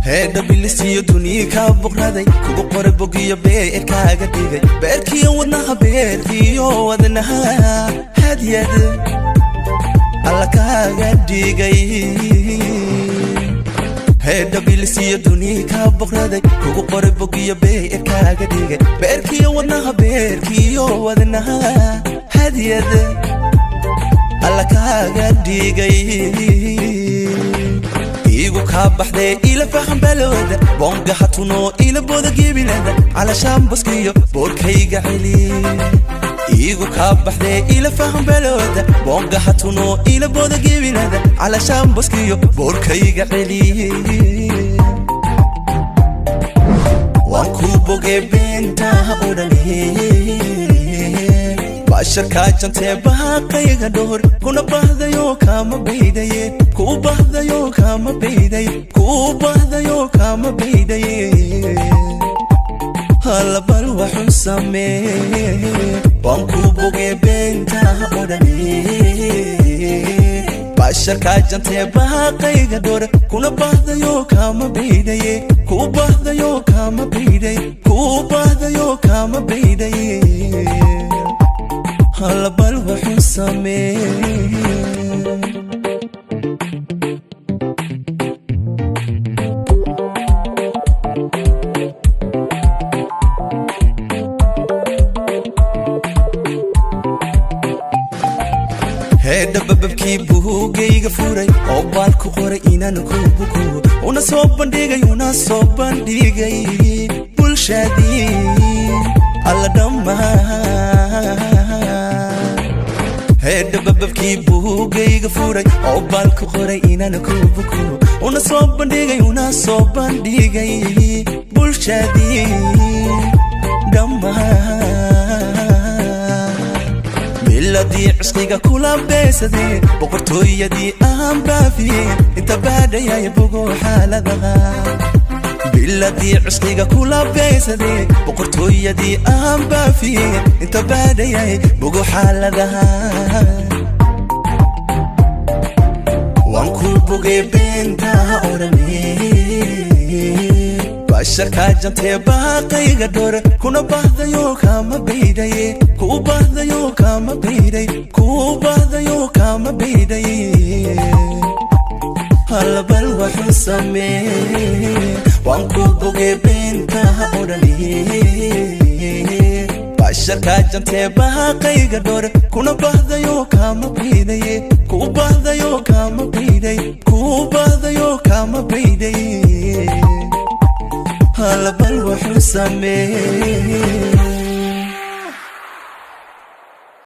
هذا بالسيو دنيا كابقردي كوبقر بوقيا بير كاغا ديغي بيركي ودنها بيركي ودنها هديد alla كاغا ديغي هذا بالسيو دنيا كابقردي كوبقر بوقيا بير كاغا ديغي بيركي ودنها بيركي ودنها هديد alla كاغا ديغي igu ka baxday ila faham balooda bonga hatuno ila boda gibilada علشان baskiyo boorkayga xili igu ka baxday ila faham balooda bonga hatuno ila boda gibilada علشان baskiyo boorkayga xili waan ku bogay benta odani bashirka jantay baaqayga door kuna bahdayo kama beedaye ku bahdayo kama beedaye ku bahdayo kama beedaye hala bal waxu samee waan ku bogay benta odani bashirka jantay baaqayga door kuna bahdayo kama beedaye ku bahdayo kama beedaye ku bahdayo kama beedaye hala bal waxu samee هذا بابكي بوغيغا فوري او بالكو قوري inaan ku buko una soo bandhigay bulshadii alla dhamaa هذا بابكي بوغيغا فوري او بالكو قوري inaan ku buko una soo bandhigay bulshadii dhamaa الذي عشقك كلا بيسدي بقرتويدي أهم بافي انت بعد يا يبقو حالها بالذي عشقك كلا بيسدي بقرتويدي أهم بافي انت بعد يا يبقو حالها وانكو بقي بنتها أورمي bashirka jantay baaqayga door kuna bahdayo kama beedaye ku bahdayo kama beedaye ku bahdayo kama beedaye hala bal waxu samee waan ku bogay benta odani bashirka jantay baaqayga door kuna bahdayo kama beedaye ku bahdayo kama beedaye ku bahdayo kama beedaye hala bal waxu samee